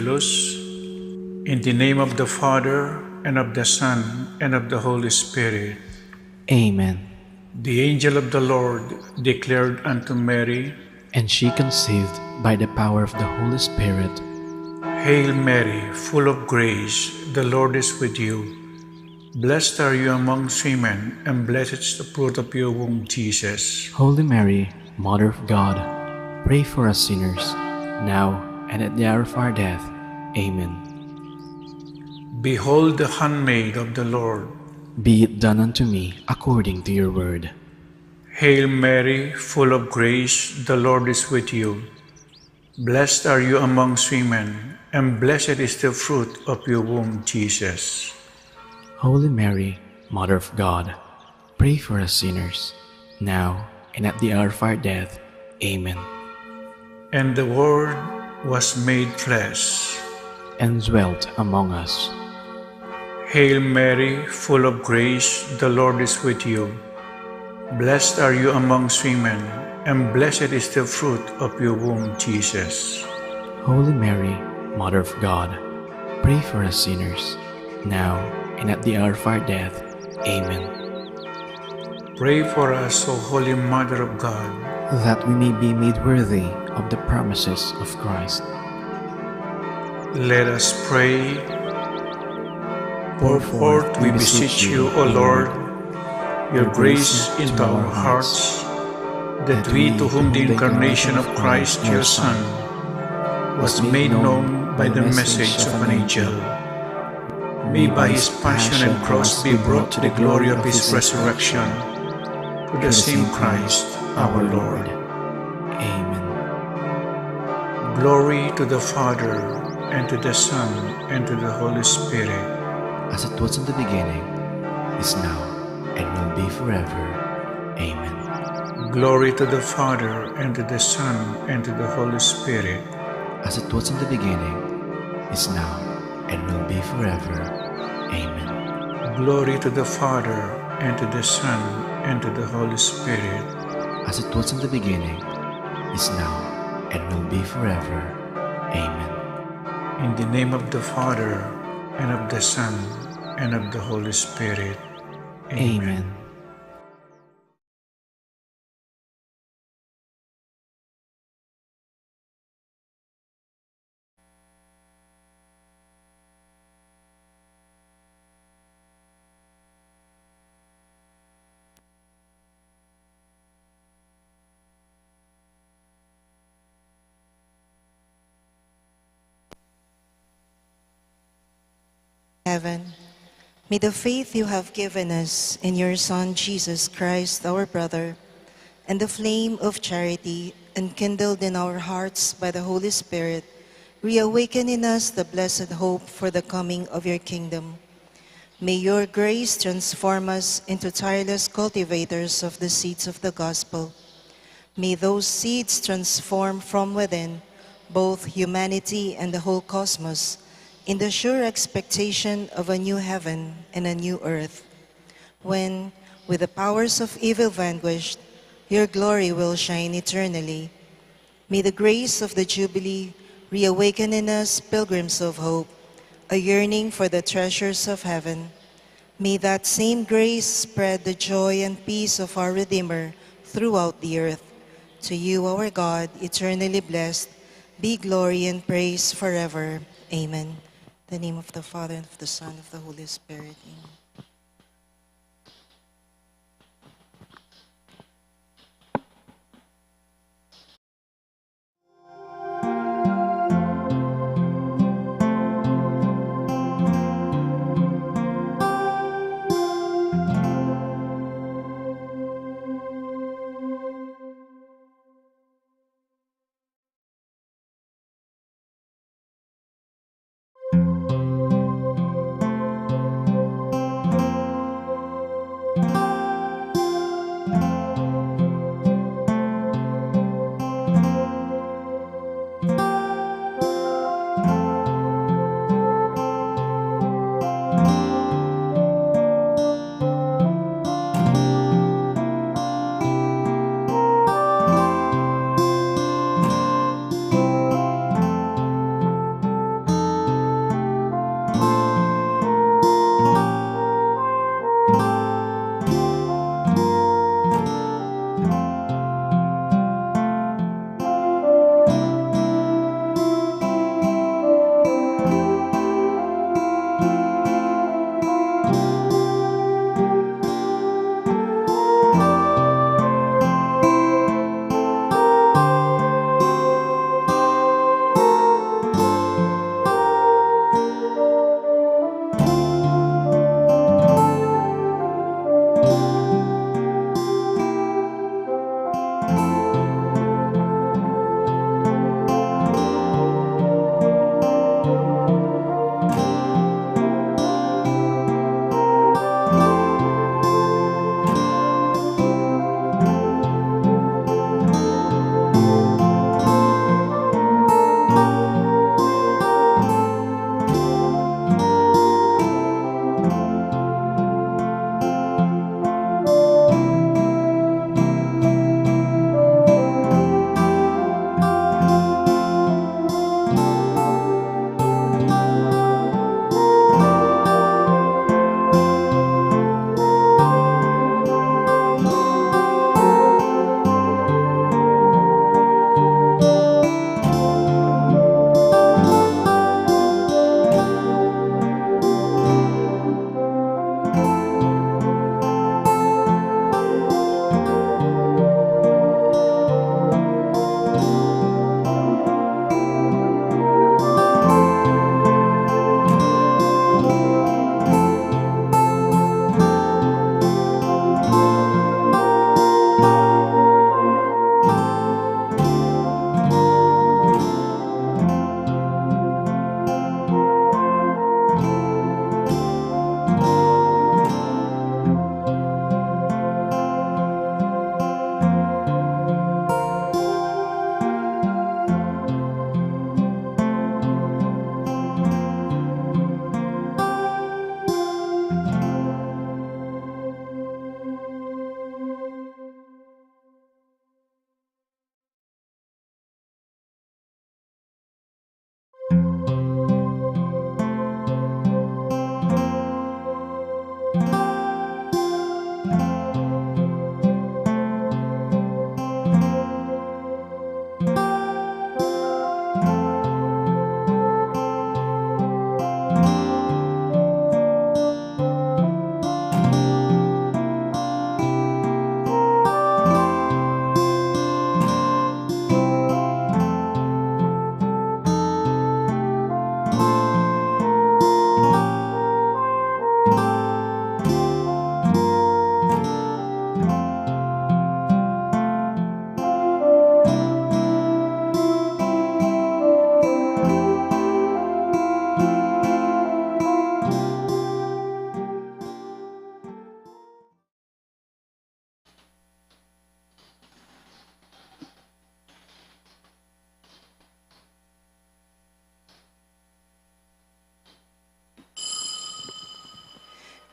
Angelus. In the name of the Father, and of the Son, and of the Holy Spirit. Amen. The angel of the Lord declared unto Mary, And she conceived by the power of the Holy Spirit. Hail Mary, full of grace, the Lord is with you. Blessed are you amongst women, and blessed is the fruit of your womb, Jesus. Holy Mary, Mother of God, pray for us sinners, now and at the hour of our death. Amen. Behold the handmaid of the Lord. Be it done unto me according to your word. Hail Mary, full of grace, the Lord is with you. Blessed are you amongst women, and blessed is the fruit of your womb, Jesus. Holy Mary, Mother of God, pray for us sinners, now and at the hour of our death. Amen. And the Word was made flesh, and dwelt among us. Hail Mary, full of grace, the Lord is with you. Blessed are you amongst women, and blessed is the fruit of your womb, Jesus. Holy Mary, Mother of God, pray for us sinners, now and at the hour of our death. Amen. Pray for us, O Holy Mother of God, that we may be made worthy of the promises of Christ. Let us pray. Pour forth, we beseech you, O Lord, your grace into our hearts, that we, to whom the incarnation of Christ, your Son, was made known by the message of an angel, may by his passion and cross be brought to the glory of his resurrection, to the same Christ our Lord. Amen. Glory to the Father, and to the Son, and to the Holy Spirit. As it was in the beginning, is now, and will be forever. Amen. Glory to the Father, and to the Son, and to the Holy Spirit. As it was in the beginning, is now, and will be forever. Amen. Glory to the Father, and to the Son, and to the Holy Spirit. As it was in the beginning, is now, and will be forever. Amen. In the name of the Father, and of the Son, and of the Holy Spirit. Amen. Heaven, may the faith you have given us in your Son, Jesus Christ, our brother, and the flame of charity enkindled in our hearts by the Holy Spirit, reawaken in us the blessed hope for the coming of your kingdom. May your grace transform us into tireless cultivators of the seeds of the gospel. May those seeds transform from within both humanity and the whole cosmos in the sure expectation of a new heaven and a new earth, when, with the powers of evil vanquished, your glory will shine eternally. May the grace of the Jubilee reawaken in us pilgrims of hope, a yearning for the treasures of heaven. May that same grace spread the joy and peace of our Redeemer throughout the earth. To you, our God, eternally blessed, be glory and praise forever. Amen. In the name of the Father, and of the Son, and of the Holy Spirit. Amen.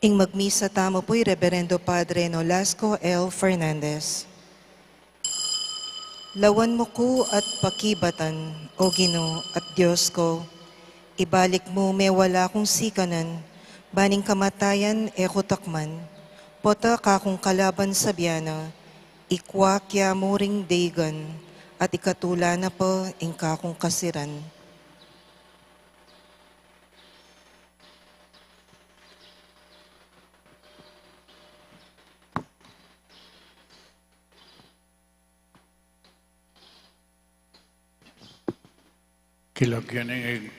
Ing magmisa tamo po'y Reverendo Padre Nolasco L. Fernandez. Lawan mo ko at pakibatan, O Ginoo at Diyos ko. Ibalik mo may wala kong sikanan, baning kamatayan e kutakman. Pota kakong kalaban sa biyana, ikwa kya mo ring daygan, at ikatula na pa ing kakong kasiran. Kilagyan ng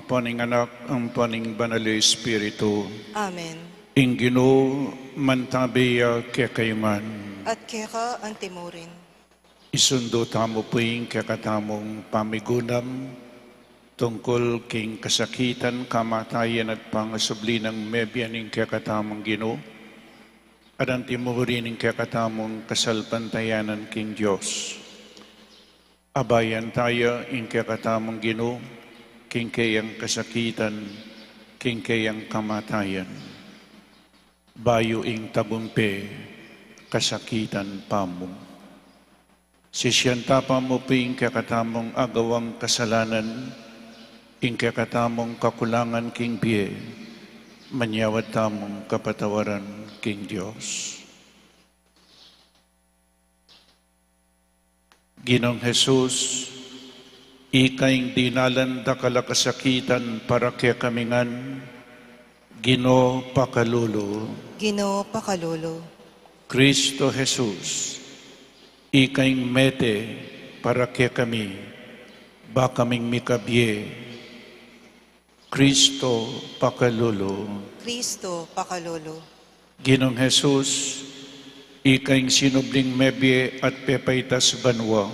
paning anak ang paning banal Espiritu. Amen. Ing Ginoo mantabiya kekayman. At keka ang timurin. Isundo tamo po yung kakatamong pamigunam tungkol king kasakitan, kamatayan at pangasubli ng mebyan ng kakatamong Ginoo. At ang timurin ng kakatamong kasalpantayanan king Diyos. Abayan tayo ing kakatamong Ginoo, king kayang kasakitan, king kayang kamatayan. Bayo ing tagumpe, kasakitan pamo. Sisyanta pa mo ing kakatamong agawang kasalanan, ing kakatamong kakulangan king biye, manyawad tamong kapatawaran king Diyos. Ginong Jesus, ikayong dinalan da kalakasakitan para kaya kamingan, Ginoo pakalolo. Ginoo pakalolo. Kristo Jesus, ikayong mete para kaya kami, ba kaming mikabye. Kristo pakalolo. Kristo pakalolo. Ginong Jesus, ikayong sinubling mebye at pepaytas banwang,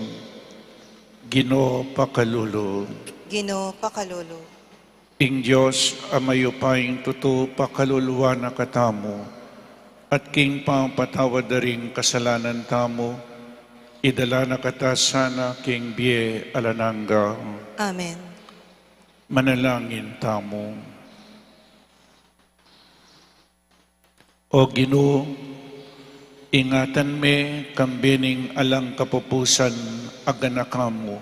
Ginoo pakalolo. Ginoo pakalolo. Ing Diyos amayupaying tuto pakaluluwa na katamo, at king pampatawad na ring kasalanan tamo, idala na kata sana king biye alananga. Amen. Manalangin tamo. O Ginoo, ingatan me kambining alang kapupusan aganakamo,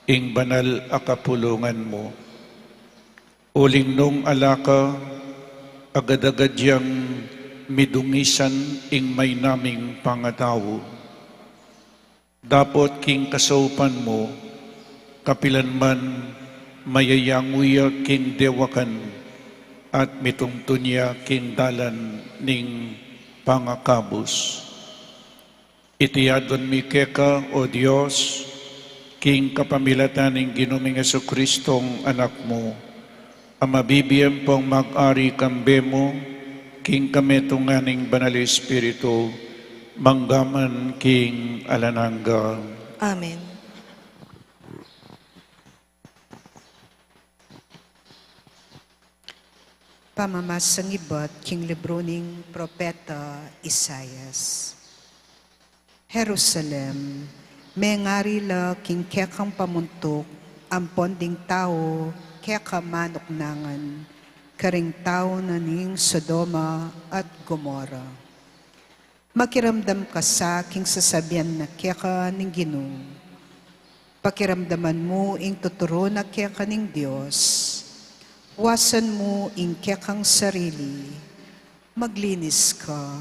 ing banal akapulungan mo. Uling nung alaka, agad-agadyang midungisan ing may naming pangatawo. Dapot king kasaupan mo, kapilan man mayayanguya king dewakan, at mitungtunya king dalan ning pangakabos. Itiyadon mi keka, O Diyos, king kapamilatan ng Ginuming Jesucristong anak mo, ang mabibiyang pong mag-ari kambe mo, king kametunganing banal Espiritu, manggaman king alananga. Amen. Pamamasangibot king libro ning propeta Isaias. Jerusalem, may ngari la king kekang pamuntok, ang ponding tao, keka manuknangan, karing tao na ning Sodoma at Gomora. Makiramdam ka sa king sasabihan na keka ning Ginoo. Pakiramdaman mo ing tuturo na keka ning Diyos. Wasan mo ing kekang sarili, maglinis ka.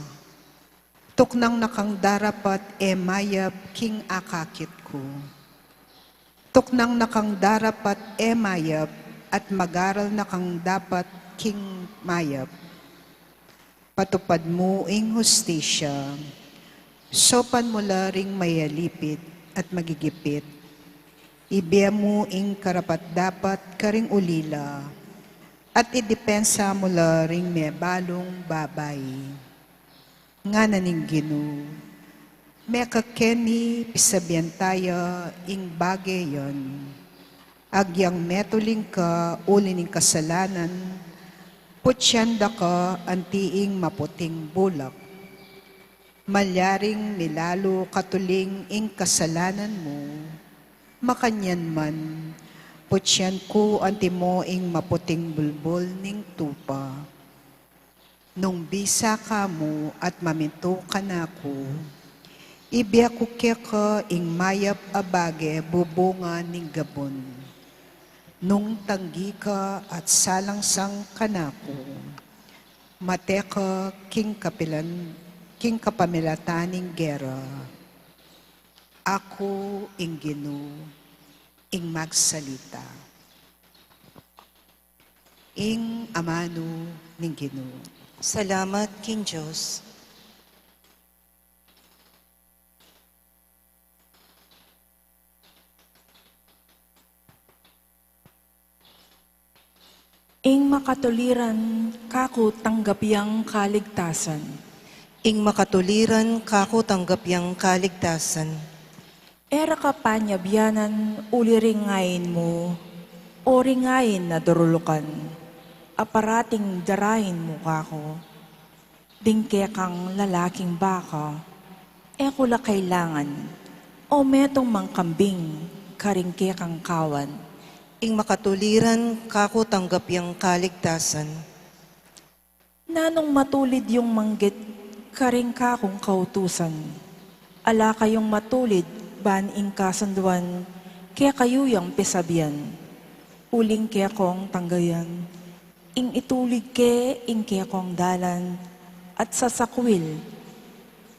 Tuknang nakang darapat mayap king akakit ko. Tuknang nakang darapat mayap at magaral na kang dapat king mayap. Patupad mo ing hustisya, sopan mo laring mayalipit at magigipit. Ibiya mo ing karapat dapat karing ulila, at idepensa mo laring may balong babay. Nga naning Ginoo, may kakeni pisabihan tayo ing bagay yon. Agyang metuling ka ulining kasalanan, putyanda ka antiing maputing bulak. Malyaring milalo katuling ing kasalanan mo, makanyan man, putyan ko anti mo ing maputing bulbol ning tupa. Nung bisa ka mo at maminto ka na ko, ibiakukya ka ing mayap abage bubunga ning gabon. Nung tanggi ka at salangsang kanako, mateka king kapamilataning gera. Ako ing Ginoo ing magsalita. Ing amano ning Ginoo. Salamat, King Diyos. Ing makatuliran kako tanggapyang kaligtasan. Ing makatuliran kako tanggapyang kaligtasan. Era ka panyabyanan uli ringayin mo, o ringayin na durulukan. Aparating darahin mo kako. Dingke kang lalaking baka, ekula kailangan, o metong mangkambing, karingke kang kawan. Ing makatuliran kako tanggapyang kaligtasan. Nanong matulid yung manggit, karing kakong kautusan. Ala kayong matulid, ban ing kasanduan, kaya kayo yung pisabyan. Uling kaya kong tanggayan. Ing itulig ke, ing kaya kong dalan, at sasakwil,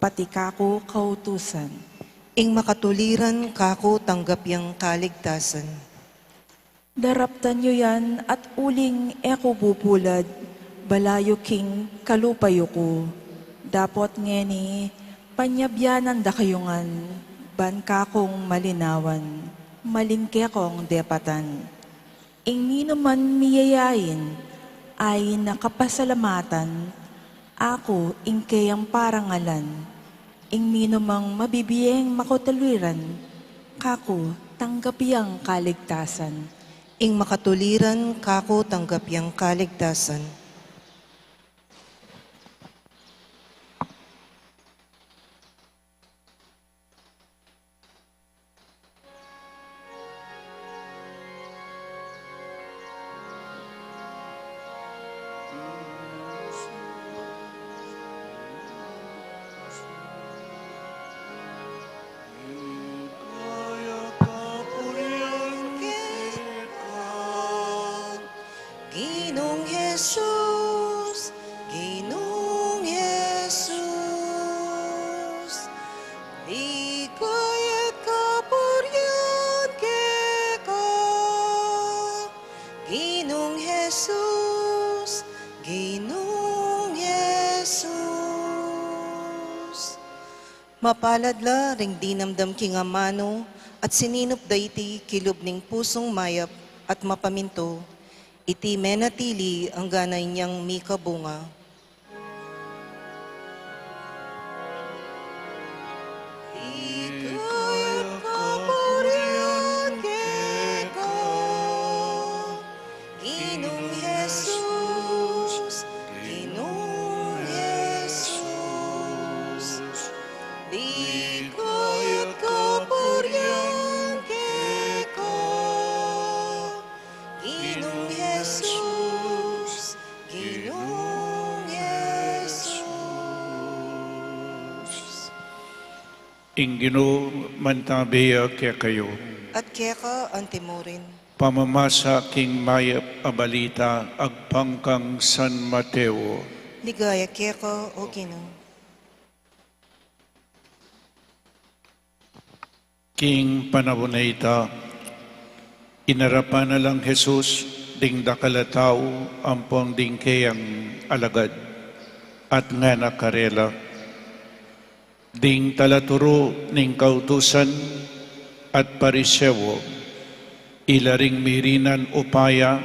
pati kako kautusan. Ing makatuliran kako tanggapyang kaligtasan. Daraptan nyo yan at uling eko bupulad, balayo king kalupayo ko. Dapot ngeni, panyabyanan da kayungan, ban kakong malinawan, malingke kong depatan. Ing ninuman miyayain, ay nakapasalamatan, ako ing kayang parangalan, ing minumang mabibiyeng makotaliran, kako tanggapiyang kaligtasan. Ing makatuliran kako tanggapyang kaligtasan. Ginong Jesus, Ginong Jesus, ligaya kapurian ka. Ginong Jesus, Ginong Jesus. Mapaladla ring dinamdam king amano at sininop dayti kilob ning pusong mayap at mapaminto. Iti menatili ang ganay niyang mikabunga. Ikayat kapurian ka, Ginong Jesus, Ginong Jesus. Ikayat kapurian ka, Ginong Jesus, Ginong Jesus. Ing Ginoo mantabiya kaya kayo. At kaya ka antimurin. Pamamasa king mayap abalita agpangkang San Mateo. Ligaya kaya ka, O Ginoo. King panahon na ita, inarapan na lang Jesus ding dakalataw ampong ding kayang alagad at nga nakarela. Ding talaturo ning kautusan at parisewo, ilaring mirinan upaya,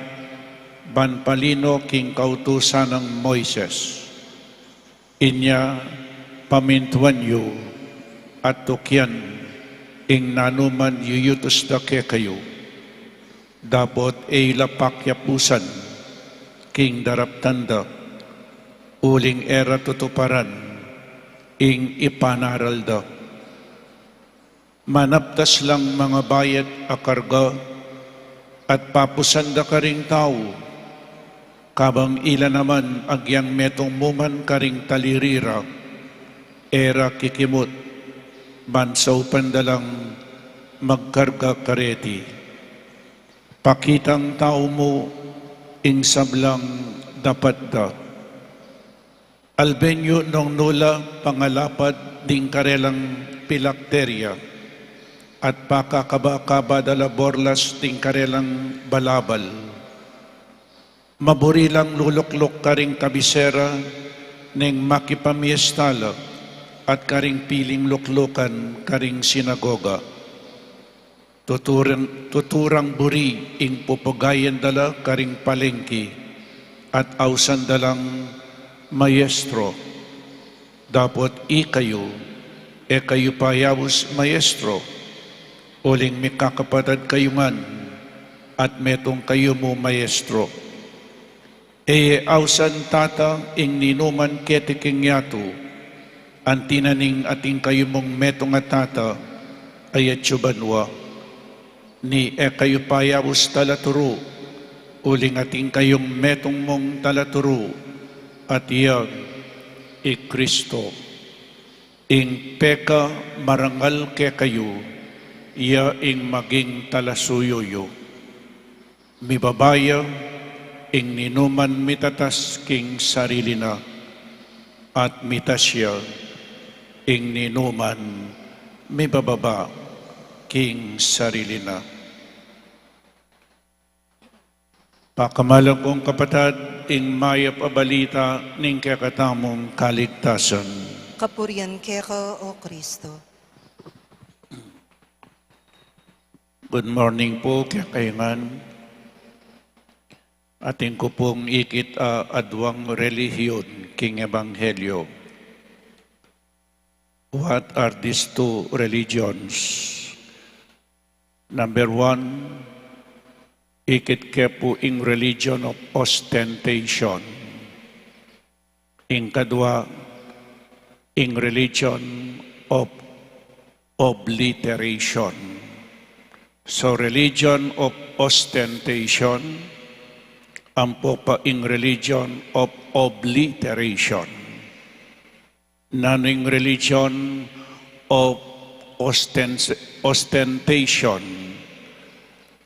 banpalino king kautusan ng Moises. Inya pamintuan yu at tukyan ing nanuman yuyutos da kayo. Dapot ay lapakyapusan king daraptanda, uling era tutuparan, ing ipanaral da. Manaptas lang mga bayat akarga at papusan da ka ring tao, Kabang ila naman agyang metong muman karing talirira, era kikimot, bansaw pandalang magkarga kareti. Pakitang tao mo, ing sablang dapat da. Albenyo nung nula pangalapad ding karelang pilakterya at pakakaba-kaba dala borlas ding karelang balabal. Maburilang luluklok karing kabisera ning makipamiestala at karing piling luklukan karing sinagoga. Tuturang buri ing pupugayan dala karing palengki at ausan dalang maestro. Dapat kayo payawos maestro. Uling mikakapatad kayo man at metong kayo mo maestro. Ausan tata ing ninuman ketiking yato, ang tinaning ating kayo mong metong atata ay atsubanwa. Ni kayo payawos talaturo, uling ating kayong metong mong talaturo, at iyan Kristo. Ing peka marangal ke kayo, iya ing maging talasuyuyo. Mibabaya, ing ninuman mitatas king sarili na, at mitasya, ing ninuman mibababa king sarili na. Pakamalang kong kapatad, ing mayap abalita ning kakatamong kaligtasan. Kapurian keka, O Kristo. Good morning po, kakayangan. Ating ko pong ikit adwang relihiyon, king ebanghelyo. What are these two religions? Number one, ikit kepo ing religion of ostentation. Ing kadwa, ing religion of obliteration. So religion of ostentation, ampo pa ing religion of obliteration. Naning religion of ostentation,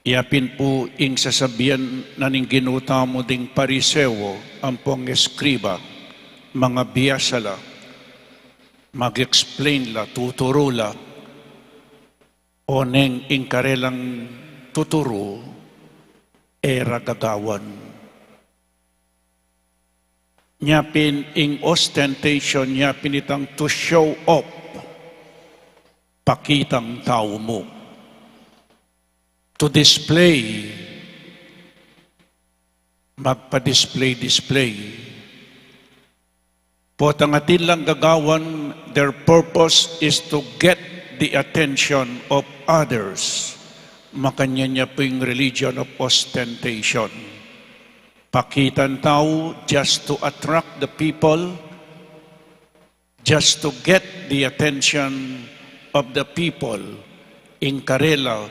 yapin po ing sasabihan naning ginutamo ding parisewo, ampong eskriba, mga biyasala, mag-explain la, tuturo la, o neng ing karelang tuturo, era gagawan. Nyapin ing ostentation, nyapin itang to show up, pakitang tao mo. To display, magpa-display. Potangatin lang gagawan, their purpose is to get the attention of others. Makanya niya po yung religion of ostentation. Pakitan tao just to attract the people, just to get the attention of the people. In karela,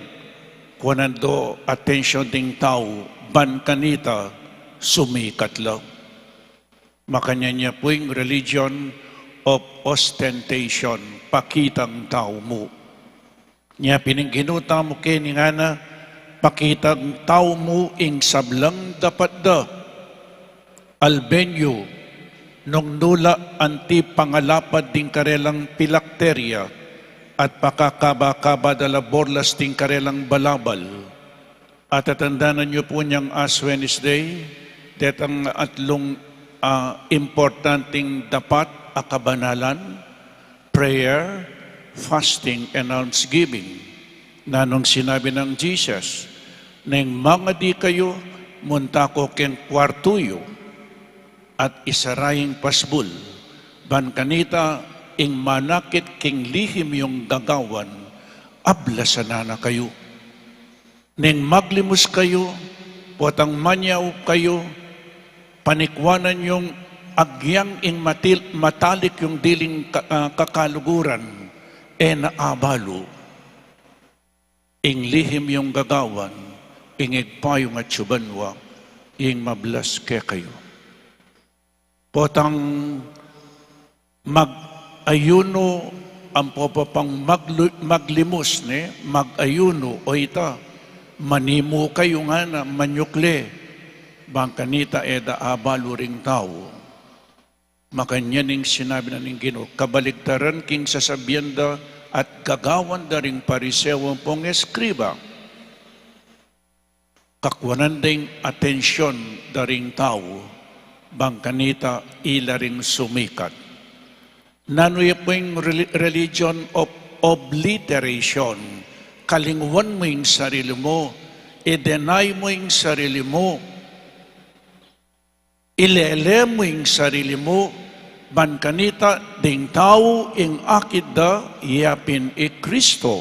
kunando attention ding tao, ban kanita, sumikat lang. Makanya niya po yung religion of ostentation, pakitang tao mo. Niya pininginuta mo kini nga na, pakitang tao mo ing sablang dapat da. Albenyo, nung nula anti pangalapad ding karelang pilakterya at pakakaba-kaba dala borlas ding karelang balabal. At tatandaan niyo po niyang Ash Wednesday, that ang atlong importanteng dapat akabanalan, prayer, fasting, and almsgiving. Na nung sinabi ng Jesus, nang mga di kayo, munta ko ken kwartuyo, at isaraying pasbul, ban kanita, ing manakit king lihim yung gagawan, ablasan na kayo. Nang maglimus kayo, potang manyaw kayo, panikwanan yung agyang ing matalik yung diling kakaluguran, naabalo. Ing lihim yung gagawan, ing igpayong at subanwa, ing mablas ke kayo. Potang mag-ayuno ang popapang maglimos ne, mag-ayuno o ita, manimu kayo nga na manyukle, bangkanita eda abalo ring tao. Makanyaning sinabi na ning Ginoo, kabaligtaran king sasabihan da at gagawan da ring parisewang pong eskriba. Kakwanan ding atensyon da ring tao, bangkanita ila ring sumikat. Nanoy po yung religion of obliteration. Kalingwan mo yung sarili mo, i-deny mo yung sarili mo, ilele mo yung sarili mo, bangkanita ding tao ing akid da yapin Kristo.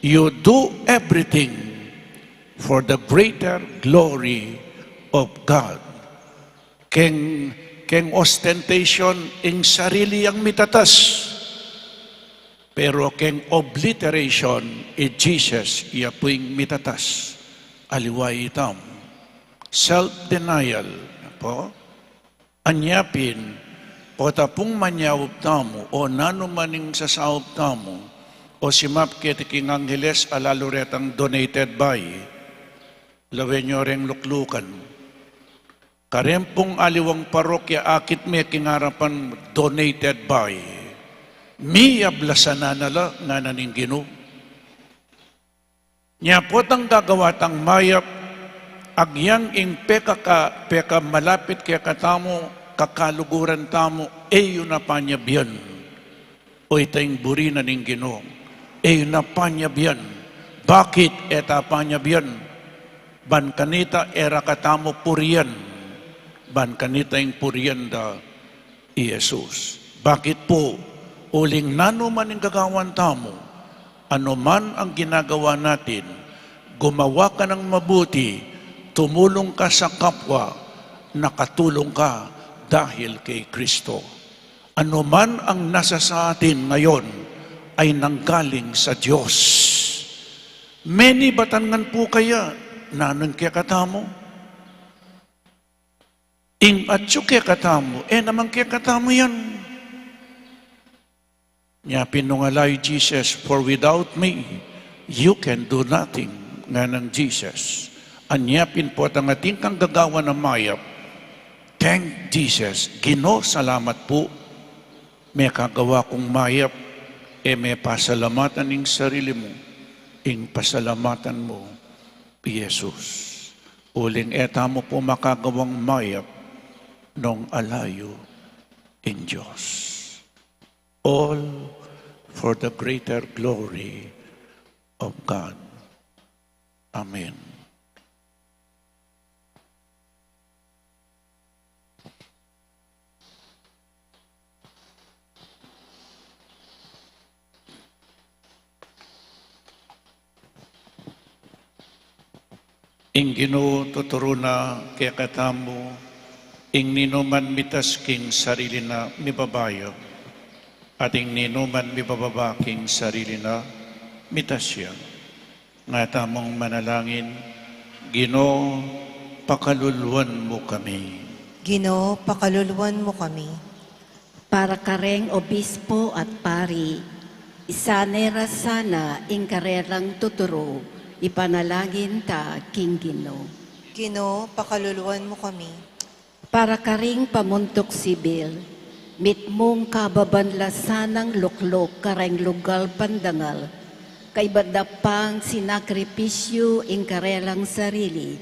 You do everything for the greater glory of God. Keng ostentation ing sarili ang mitatas. Pero keng obliteration Jesus yapuing mitatas. Aliway itam. Self-denial. Po? Anyapin, o tapong manyawab tamo, o nanumaning sasawab tamo, o simap kitiking angheles alaluretang donated by, lawenyo reng luklukan. Karempong aliwang parokya akit may kingarapan donated by. Miyablasana nala nga naning Ginoo. Nya potang gagawatang mayap agyang ing peka malapit kaya katamo kakaluguran tamo eyo na panyabyan. O itayong burina ning Ginoo. Eyo na panyabyan. Bakit eta panyabyan? Bankanita era katamo puriyan. Bankanita yung puriyan da Jesus. Bakit po? Uling nano man ang gagawan tamo, ano man ang ginagawa natin, gumawa ka ng mabuti, tumulong ka sa kapwa, nakatulong ka dahil kay Kristo. Ano man ang nasa sa atin ngayon ay nanggaling sa Diyos. Many batangan po kaya nanon kaya katamo? Ing atyo kaya katamo, naman kaya katamo yan. Nya pinungalay Jesus, for without me, you can do nothing. Nga ng Jesus. Anyapin po at ang ating kang gagawa ng mayap, thank Jesus. Ginoo, salamat po. May kagawa kong mayap, may pasalamatan ng sarili mo, ing pasalamatan mo, Jesus. Uling eta mo po makagawang mayap, nung alayo in Diyos. All for the greater glory of God. Amen. Ing Ginoo tuturo na kaya katamo, ing ninuman mitas king sarili na mibabayo, at ing ninuman mibababa king sarili na mitas siya. Nga tamong manalangin, Ginoo, pakaluluan mo kami. Ginoo, pakaluluan mo kami. Para kareng obispo at pari, isanera sana ing karerang tuturo, ipanalangin ta king Ginoo. Ginoo, pakaluluan mo kami. Para karing pamuntok sibil, mitmong kababanlasanang luklok kareng lugal pandangal, kay badapang sinakripisyo ing karelang sarili,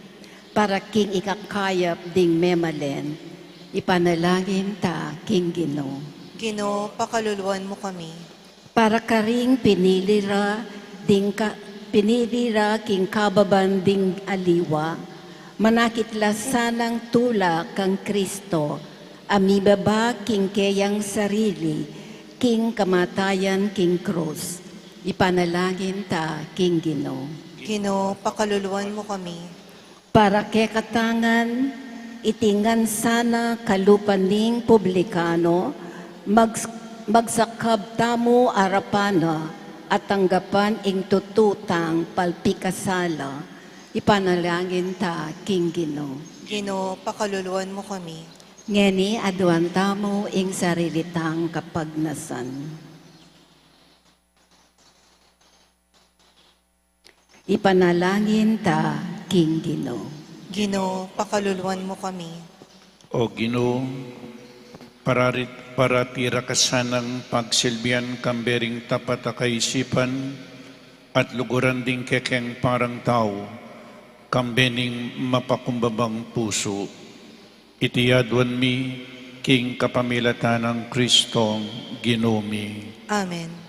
para king ikakayap ding memalen, ipanalangin ta king Ginoo. Ginoo, pakaluluan mo kami. Para karing pinilira king kababan ding aliwa, manakitla sanang tula kang Kristo, amibaba king kayang sarili, king kamatayan king krus. Ipanalangin ta king Ginoo. Ginoo, pakaluluan mo kami. Para kekatangan, itingan sana kalupaning publikano, magsakab tamo arapana, at tanggapan ing tututang palpikasala. Ipanalangin ta king Ginoo. Ginoo, pakaluluwan mo kami. Ngeni aduan tamo ing sarilitang kapagnasan. Ipanalangin ta, King Ginoo. Ginoo, pakaluluwan mo kami. O Ginoo, para pirakasanang pagsilbihan kambering tapat a kaisipan at luguran ding kekeng parang tao, kambening mapakumbabang puso. Itiyadwan mi, king kapamilatan ng Kristong Ginoo mi. Amen.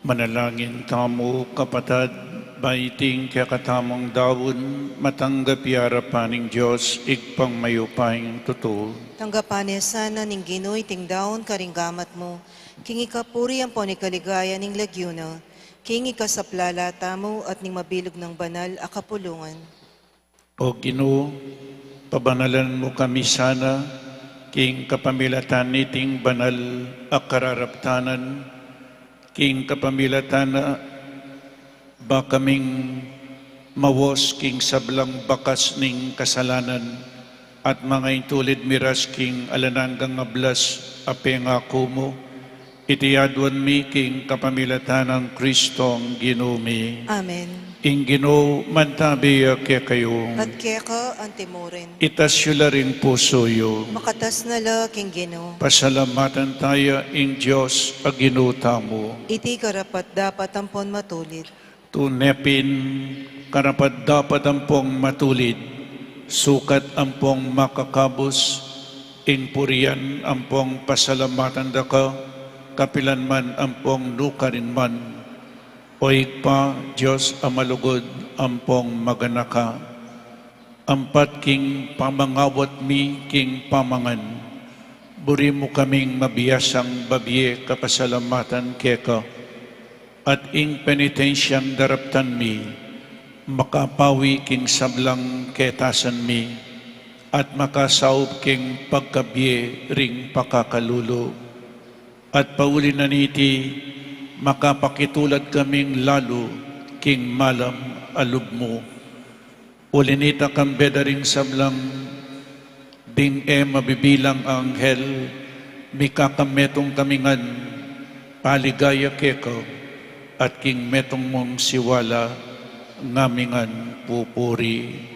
Manalangin tamo, kapatad, baiting kakatamang dawon, matanggap harapaning Diyos, igpang mayupayang totoo. Tanggapan sana ning Ginooy tingdaon karinggamat mo. King ikapuri ang ni kaligaya ning lagyuna. King ikasaplala tamo at ning mabilog ng banal a kapulungan. O Ginoo, pabanalan mo kami sana, king kapamilatan niting banal a kararaptanan, king kapamilatan na ba kaming mawos king sablang bakas ning kasalanan at mga intulid miras king alananggang ablas apengako mo itiyadwan mi king kapamilatan ng Kristong Ginoo mi. Amen. Ing Ginoo mantabiya kaya kayo At keka ang timurin. itasyula rin puso yo Makatas na la, King Ginoo. pasalamatan tayo ing Diyos a Ginoo tamo. Iti karapat dapat ampon matulid. Tunepin karapat dapat ampong matulid, sukat ampong makakabos, inpurian ampong pasalamatan daka, kapilan man ampong lukarin man. Oig pa, Diyos amalugod ampong maganaka. Ampat king pamangawat mi king pamangan. Buri mo kaming mabiyasang babiye kapasalamatan keka. At ing penitensyang daraptan mi, makapawi king sablang ketasan mi, at makasaub king pagkabiye ring pakakalulo. At pauli na niti, makapakitulad kaming lalo king malam alub mo. Ulinita kang beda ring sablang, ding mabibilang anghel, mikakametong kamingan, paligaya keko, at king metong mong siwala, ngamingan pupuri.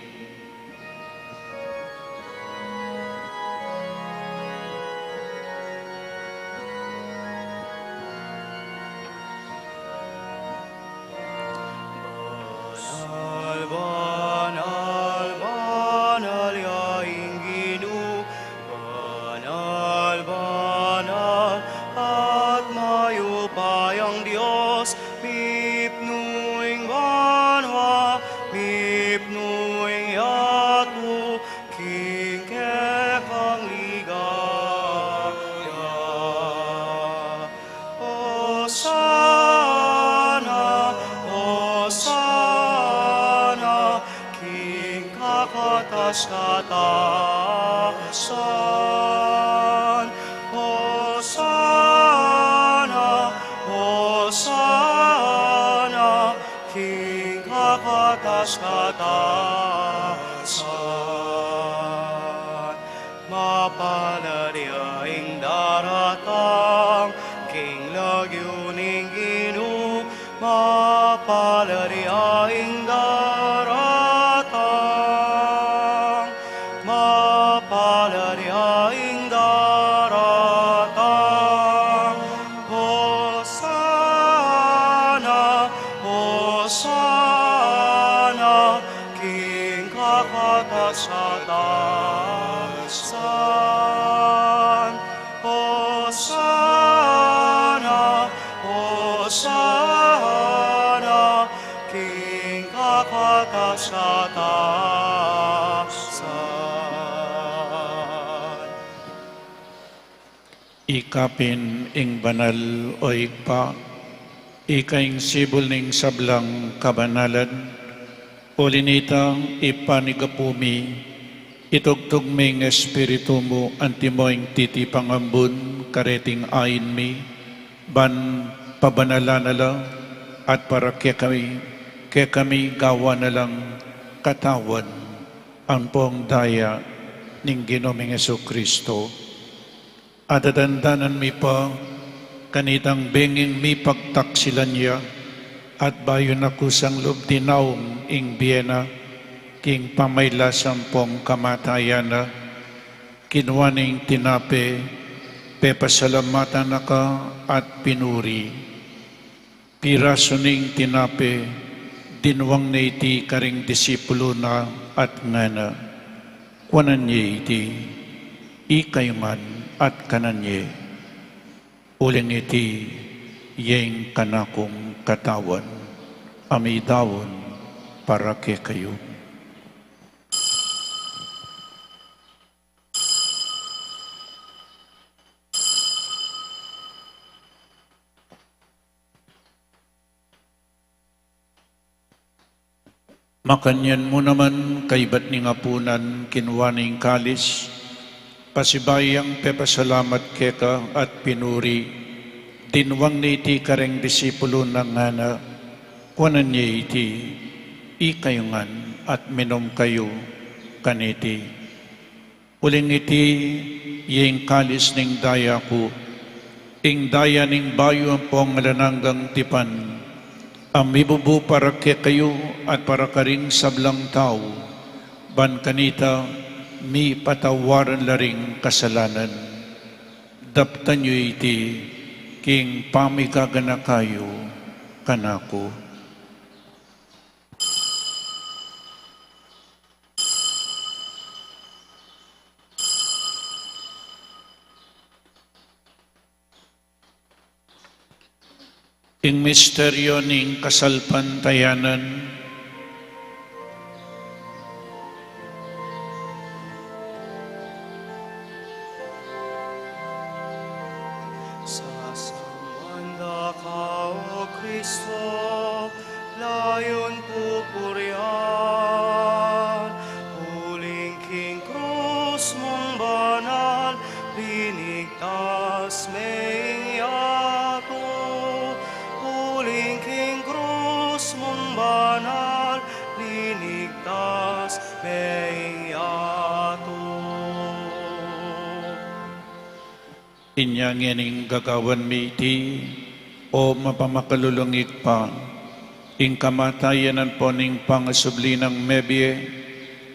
kakataas-katasan. Hosana, Hosana, King kakataas-katasan. Mapalariyaing daratang, King lagyuning Ginoo, mapalariyaing daratang, mapalariyaing daratang. Hosana, Hosana, King kakataas-katasan. Hosana, Hosana, King kakataas-katasan. Ikapin ing banal o igpa, ikaing sibol ning sablang kabanalan, ulinitang ipanigapumi, itugtugming espiritu mo, antimoing titipangambun, kareting ayin mi, ban pabanala na lang, at para kaya kami gawa na lang katawan, ang pong daya ning Ginoong Jesucristo. At adandanan mi pa, kanitang benging mi pagtaksilan niya, at bayon ako sang loob tinaong ing Biena, king pamaylasang pong kamatayan na, kinwaning tinape, pepasalamatan na ka at pinuri. Piraso ning tinape, dinwang na iti karing disipulo na at ngana. Kwanan niya iti, ikay man at kanan niya. Uling iti, yeng kanakong katawan, amidawon para kay kayo. Makanyan mo naman kay ba't ni ngapunan kinwaning kalis, pasibayang pepasalamat keka at pinuri, dinwang ni iti kareng disipulo ng ngana, kuanan niya iti, ikayungan at minom kayo kaniti. Uling iti, yeng kalis ning daya ko, ing daya ning bayo ang pong malananggang tipan, ang mibubu para kaya kayo at para karing sablang tao, ban kanita mi patawaran laring kasalanan. Daptan nyo iti, king pamigagana kayo kanako. Ing misteryo ning kasalpantayanan, sasambanda ka o Kristo, layon pupurihan, huling king krus mong banal, linigtas may yato. Huling king krus mong banal, linigtas may yato. Inyang yaning gagawan mi iti, o mapamakalulungig pa, ing kamatayanan po ning pangasubli ng mebye,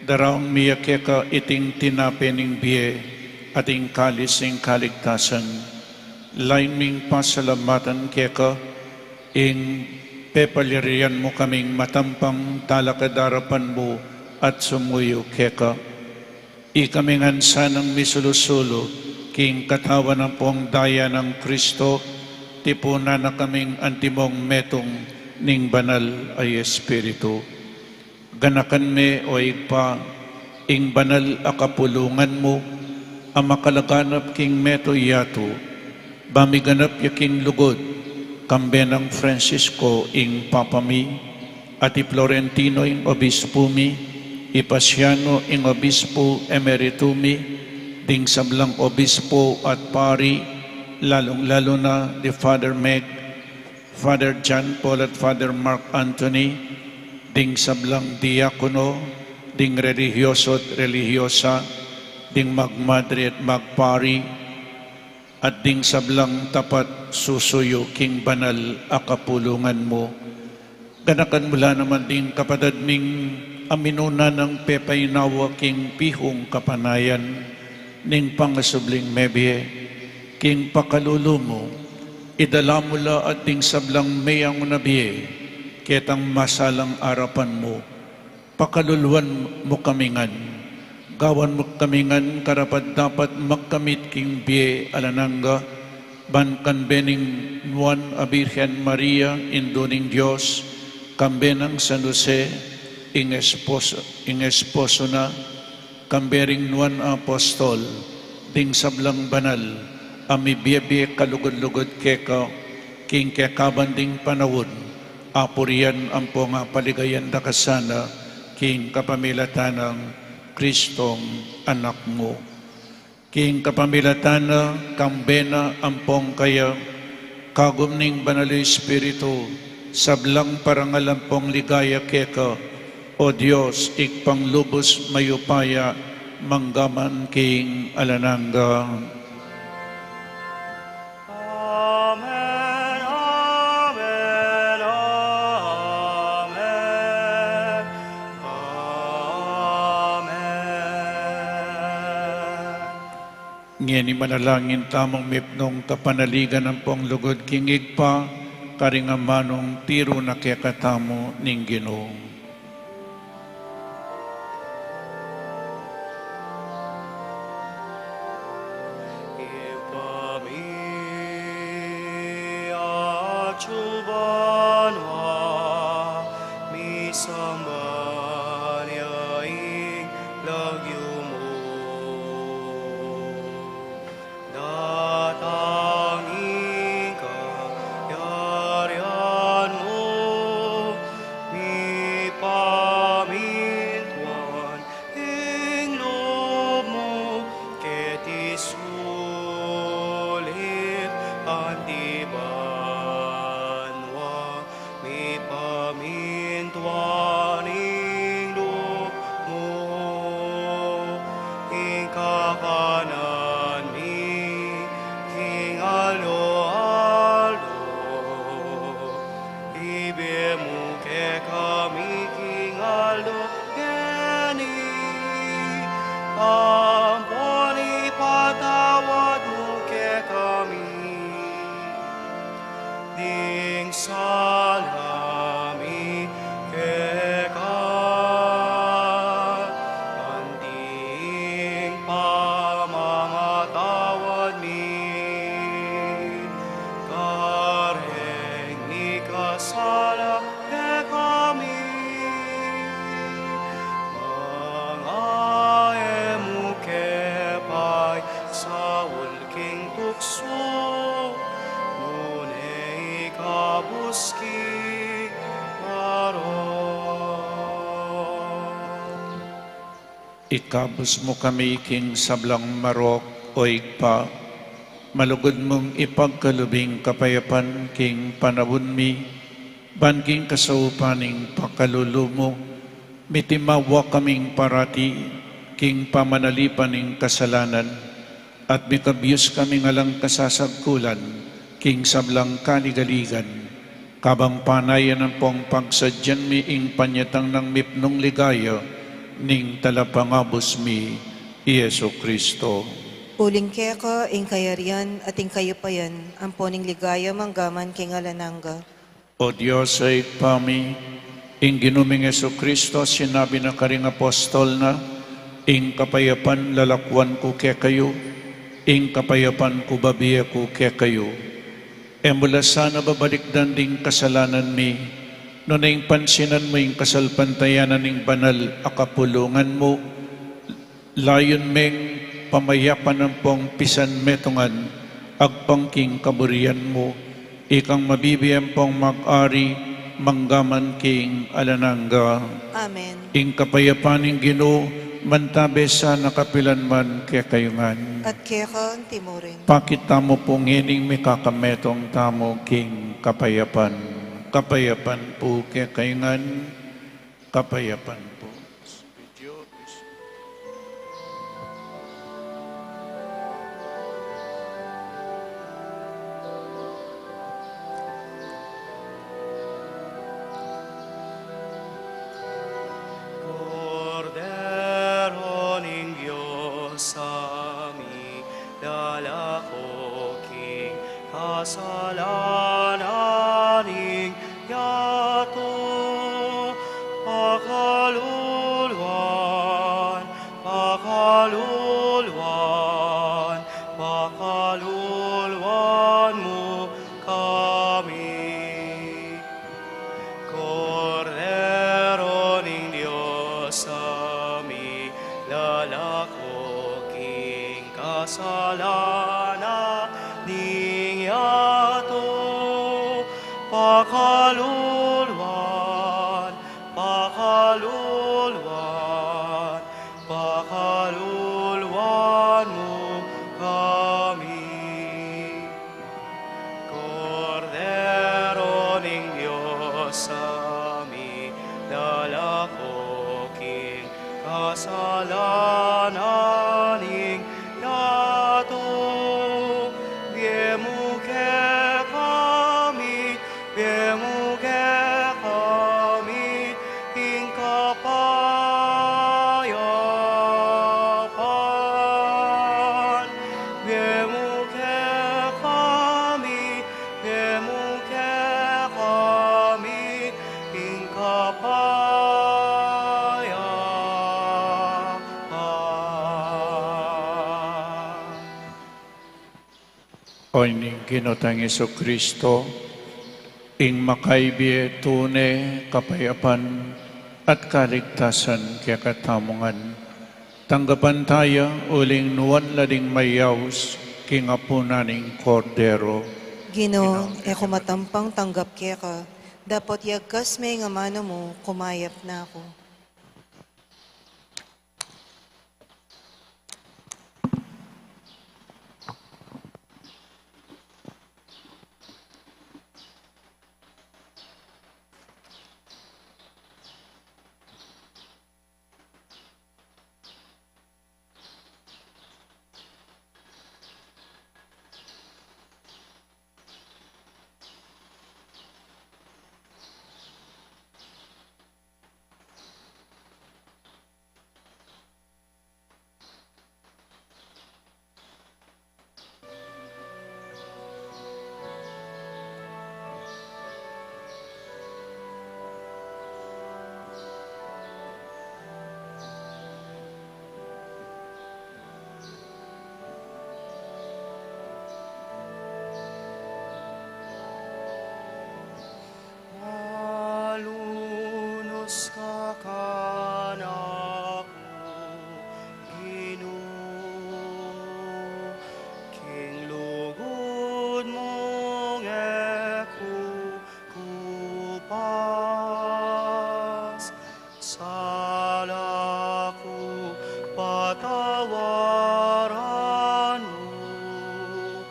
daraong miyakeka iting tinape ning biye, ating kalis ing kaligtasan, lain ming pasalamatan keka, ing pepalirian mo kaming matampang talakadarapan mo at sumuyo keka. Ikaming ansa ng misulusulo, king katawan ng pong daya ng Kristo, tipuna na kaming antimong metong ning banal ay Espiritu. Ganakan me o igpa, ing banal akapulungan mo, ang makalaganap king meto yato, bamiganap yaking lugod, kambe ng Francisco ing papami, at i Florentino ing obispo mi, ipasyaano ing obispo emeritumi, ding sablang obispo at pari, lalong-lalo na di Father Meg, Father John Paul at Father Mark Anthony, ding sablang diakono, ding religyoso at religyosa, ding magmadre at magpari, at ding sablang tapat susuyo king banal akapulungan mo. Ganakan mula naman ding kapatid ming aminuna ng pepaynawa king pihong kapanayan, ning pangasubling mebye, king pakalulu mo, idala mula at ding sablang mayang nabiye, ketang masalang arapan mo, pakaluluan mo kamingan, gawan mo kamingan karapat dapat magkamit king biye alananga, bankan bening nuan a Birhen Maria, induning Diyos, kambenang San Jose, ing esposo na, kambering nuan apostol, ding sablang banal, amibiyebe kalugod-lugod keka, king kekabanding panawon, apurian ang po nga paligayan da kasana, king kapamilatanang Kristong anak mo. King kapamilatana, kambena ampong kaya, kagum ning banal Espiritu, sablang parangalampong ligaya keka, o Diyos, ikpanglubos mayupaya, manggaman king alananga. Amen, amen, amen, amen. Ngeni manalangin tamang mipnong kapanaligan ng pong lugod kingig pa, karingamanong tiro na kekatamo ning Ginoong. Chubanwa mi sambanyaing lagyo mo, datangin kayarian mo, mi pamintuan ing loob mo, ket isulit ang tiba. Pamintuaning loob mo, ing kakanan mi, ing alo-alo, ibe mo ke kami, king alo, geni, ampon ipatawad mo ke kami, ding sala. Ikabos mo kami king sablang marok o igpa, malugod mong ipagkalubing kapayapan king panawon mi, banking kasaupaning pakalulu mo, mitimawa kaming parati, king pamanalipaning kasalanan, at mikabyos kami ngalang kasasagkulan, king sablang kaligaligan, kabang panayan ng pong pagsadyan mi ing panyatang ng mipnong ligaya, ning talapangabos mi, Yesu Kristo. Uling keka, ing kayarian, at ing kayupayan, amponing ligaya manggaman king alananga. O Diyos ay pami, ing ginuming Yesu Kristo, sinabi na karing apostol na, ing kapayapan lalakwan ko ke kayo, ing kapayapan ko babiya ko ke kayo. E mula sana babalikdan ding kasalanan mi, noong pansinan mo yung kasalpantayanan ng banal akapulungan mo, layon meng pamayapan ng pong pisan metungan, agpangking kaburian mo, ikang mabibiyang pong mag-ari, manggaman king alanangga. Amen. Ing kapayapaning Ginoo, mantabe sa nakapilan man kaya kayungan. At kaya ka ang timurin. Pakita mo pong hining may kakametong tamo king kapayapan. Kapayapan po kaya kayungan. Kapayapan po. Cordero ning Diyos ami, dalako king kasalanan yato, pakaluluan, pakaluluan, pakaluluan mo kami. Cordero ning Diyos ami, lalako king kasalanan yato, pakaluluan, pakaluluan, pakaluluan mo kami. Cordero ning Diyos ami, dalako king kasalanan yato, biemuke kami, ing kapayapan. Biemuke kami, ing kapayapan. O ning Ginotang Kristo, ing makaibie tune kapayapan at kaligtasan kaya katamungan. Tanggapan tayo uling nuwan lading mayaws king apunaning Kordero. Ginoo, eko matampang tanggap kaya ka. Dapat yagkas may nga mano mo, kumayap na ako. Malunos ka kanako, Ginoo, king lugod mong kupas, sala ko patawaran mo,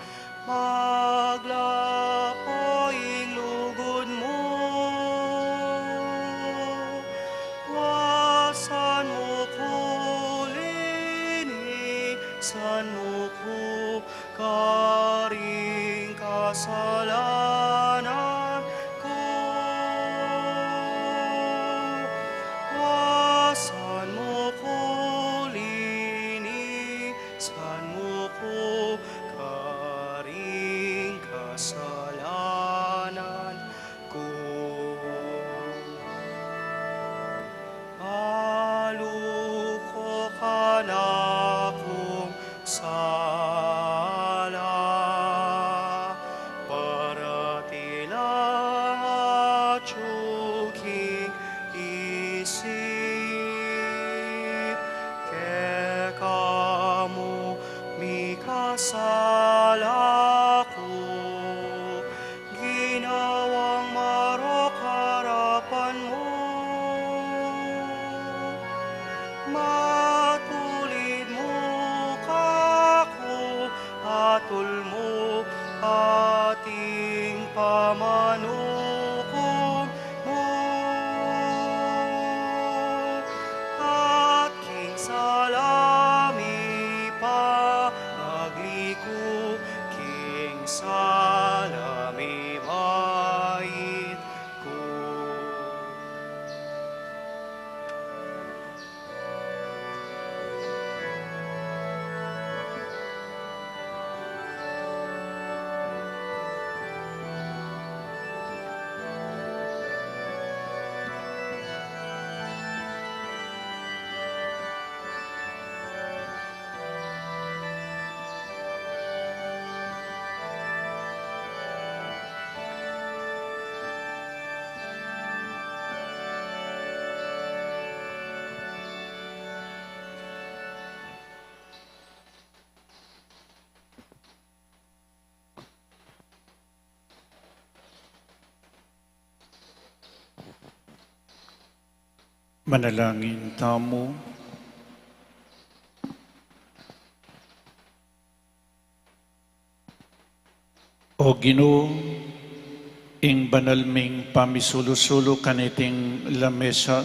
maglapo ing lugod mo. Wasan mo ko linisan mo ko karing kasalanan ko. Wasan mo ko linisan mo ko karing kasalanan ko. Aluko ka na kong sala, para tilang atsuking isip. Ke kamo mikasala ko, ginawang marokaran matulid mo kako, atol mo ating pamanukom mo. At king salami pa magliko, king salami bait ko. Manalangin tamo. O Ginoo, ing banalming pamisulusulo kaniting lamesa,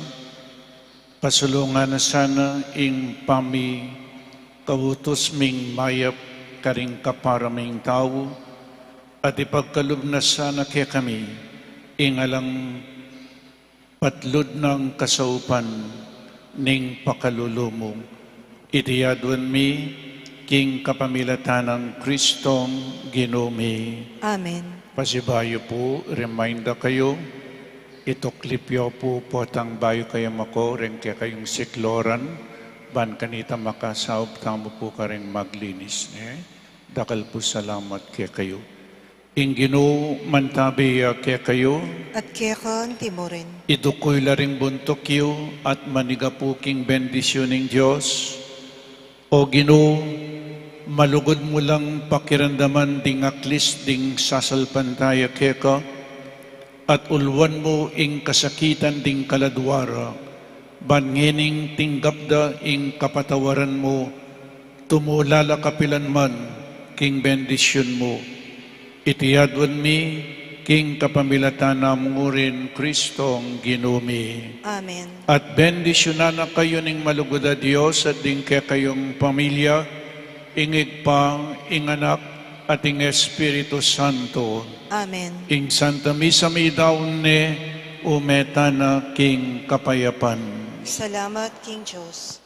pasulungan na sana ing pami kautos ming mayap karing kaparaming tao, at ipagkalub na sana kaya kami, ing alang patlod ng kasaupan ning pakalulumong. Itiyadwan mi, king kapamilatan ng Kristong Ginumi. Amen. Pasibayo po, reminder kayo, itoklipyo po potang bayo kayo mako, rin kaya kayong sikloran, ban kanita makasaob, tamo po ka rin maglinis. Dakal po salamat kaya kayo. Ingino mantabi kaya kayo, At kaya ka timorin. itukoy laring buntok at manigapuking bendisyon ng Diyos. O Ginoo, malugod mo lang pakiramdaman ding aklis ding sasalpantaya keka, at ulwan mo ing kasakitan ding kaladwara, bangining tinggapda ing kapatawaran mo, tumulala kapilan man king bendisyon mo. Itiyadwan mi, king kapamilatan mo rin Kristong Ginumi. Amen. At bendisyonan na kayo ning malugod a Diyos at din kaya kayong pamilya, ingig pa, ing anak, at ing Espiritu Santo. Amen. Ing Santa Misa mi daon ne, umeta na king kapayapan. Salamat, King Diyos.